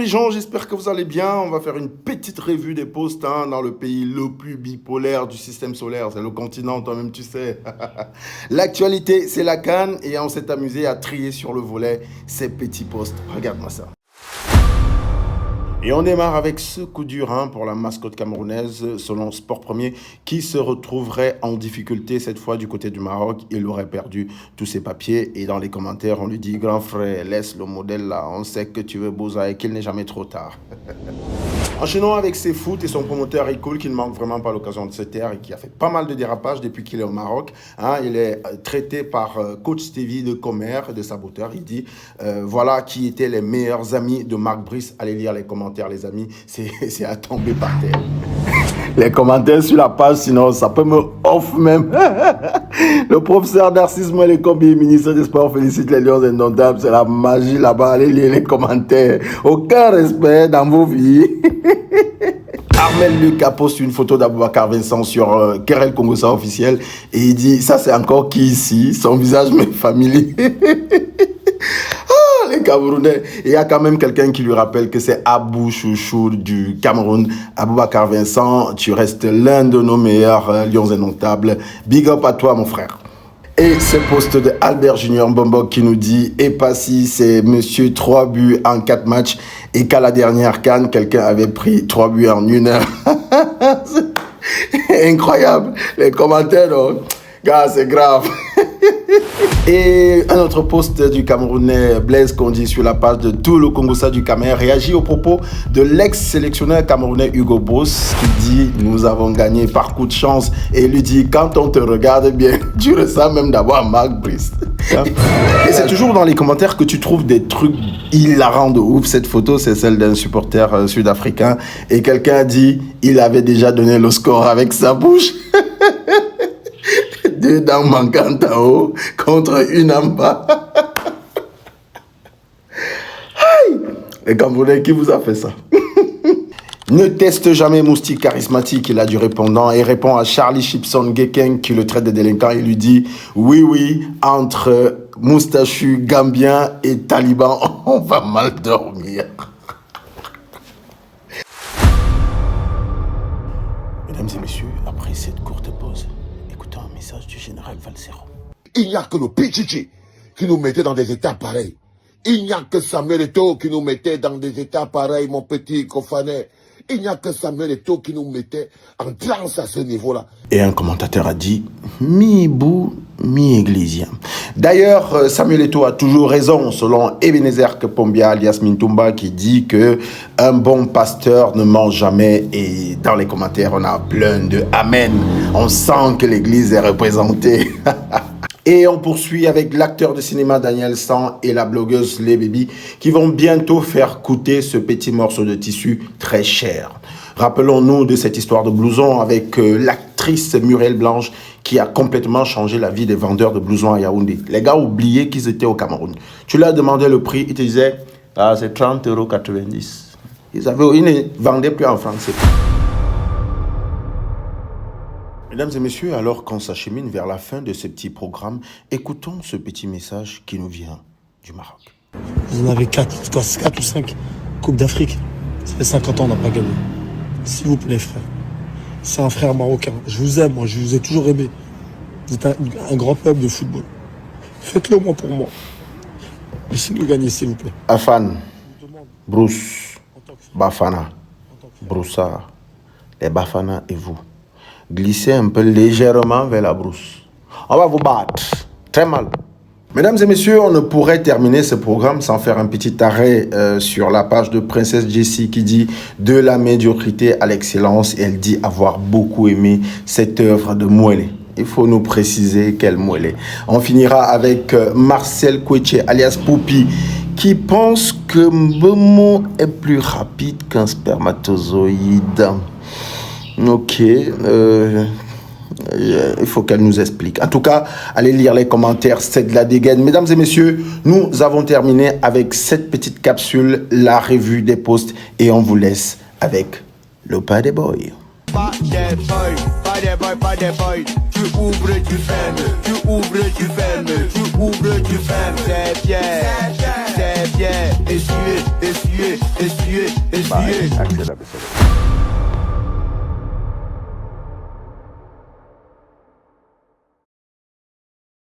les gens, j'espère que vous allez bien. On va faire une petite revue des posts dans le pays le plus bipolaire du système solaire. C'est le continent, toi-même tu sais. L'actualité, c'est la CAN et on s'est amusé à trier sur le volet ces petits posts. Regarde-moi ça. Et on démarre avec ce coup dur pour la mascotte camerounaise, selon Sport Premier, qui se retrouverait en difficulté cette fois du côté du Maroc. Il aurait perdu tous ses papiers et dans les commentaires, on lui dit « Grand frère, laisse le modèle là, on sait que tu veux Boza et qu'il n'est jamais trop tard. » Enchaînons avec ses foot et son promoteur Ikoul qui ne manque vraiment pas l'occasion de se taire et qui a fait pas mal de dérapages depuis qu'il est au Maroc. Il est traité par coach Stevie de commère, de saboteur. Il dit voilà qui étaient les meilleurs amis de Marc Brice. Allez lire les commentaires les amis, c'est à tomber par terre. Les commentaires sur la page, sinon ça peut me off même. Le professeur Narcisse Moelle-Combi, ministre des Sports, félicite les Lions indomptables. C'est la magie là-bas. Allez lire les commentaires. Aucun respect dans vos vies. Armel Luc a posté une photo d'Aboubacar Vincent sur Kerel Congossa officiel et il dit ça c'est encore qui ici, son visage m'est familier. Les Camerounais. Et il y a quand même quelqu'un qui lui rappelle que c'est Abou Chouchou du Cameroun. Aboubacar Vincent, tu restes l'un de nos meilleurs Lions indomptables. Big up à toi mon frère. Et ce post de Albert Junior Bombok qui nous dit et pas si c'est monsieur 3 buts en 4 matchs et qu'à la dernière CAN, quelqu'un avait pris 3 buts en 1 heure. Incroyable. Les commentaires, non? Gars, c'est grave. Et un autre post du Camerounais Blaise Kondi sur la page de tout le Congossa du Cameroun réagit au propos de l'ex-sélectionneur camerounais Hugo Boss qui dit « Nous avons gagné par coup de chance » et il lui dit « Quand on te regarde bien, tu ressens même d'avoir Marc Brice. » Et c'est toujours dans les commentaires que tu trouves des trucs hilarants de ouf. Cette photo, c'est celle d'un supporter sud-africain et quelqu'un dit « Il avait déjà donné le score avec sa bouche. » 2 dents manquantes en haut contre 1 en bas. Aïe! Les Camerounais, qui vous a fait ça? Ne teste jamais Moustique charismatique, il a du répondant et répond à Charlie Chipson Gekeng qui le traite de délinquant. Il lui dit oui, entre moustachu gambien et taliban, on va mal dormir. Mesdames et messieurs, après cette courte pause, écoutons un message du général Valsero. Il n'y a que le Pichichi qui nous mettait dans des états pareils. Il n'y a que Samuel Eto'o qui nous mettait dans des états pareils, mon petit Kofané. Il n'y a que Samuel Eto'o qui nous mettait en transe à ce niveau-là. Et un commentateur a dit « Mi-Bou, mi-Église ». D'ailleurs, Samuel Eto'o a toujours raison, selon Ebenezer Kepombia alias Mintumba, qui dit que un bon pasteur ne mange jamais. Et dans les commentaires, on a plein de « Amen ». On sent que l'Église est représentée. Et on poursuit avec l'acteur de cinéma Daniel San et la blogueuse Les Baby qui vont bientôt faire coûter ce petit morceau de tissu très cher. Rappelons-nous de cette histoire de blouson avec l'actrice Muriel Blanche qui a complètement changé la vie des vendeurs de blousons à Yaoundé. Les gars oubliaient qu'ils étaient au Cameroun. Tu leur demandais le prix, ils te disaient « Ah, c'est 30,90 €. Ils ne vendaient plus en français. Mesdames et messieurs, alors qu'on s'achemine vers la fin de ce petit programme, écoutons ce petit message qui nous vient du Maroc. Vous en avez 4 ou 5 Coupes d'Afrique. Ça fait 50 ans, on n'a pas gagné. S'il vous plaît, frère. C'est un frère marocain. Je vous aime, moi, je vous ai toujours aimé. Vous êtes un grand peuple de football. Faites-le au moins pour moi. Laissez-nous gagner, s'il vous plaît. Afan, Bruce, Bafana, Broussard, les Bafana et vous. Glissez un peu légèrement vers la brousse. On va vous battre. Très mal. Mesdames et messieurs, on ne pourrait terminer ce programme sans faire un petit arrêt sur la page de Princesse Jessie qui dit « De la médiocrité à l'excellence ». Elle dit avoir beaucoup aimé cette œuvre de Mouélé. Il faut nous préciser quelle Mouélé. On finira avec Marcel Koueche, alias Poupi, qui pense que Mbomo est plus rapide qu'un spermatozoïde. Ok, il faut qu'elle nous explique. En tout cas, allez lire les commentaires, c'est de la dégaine. Mesdames et messieurs, nous avons terminé avec cette petite capsule, la revue des posts, et on vous laisse avec le pas des boys. Pas des boys, tu ouvres, tu fermes, tu ouvres, tu fermes, tu ouvres, tu fermes, c'est bien, essuyer, Bye. Excellent episode.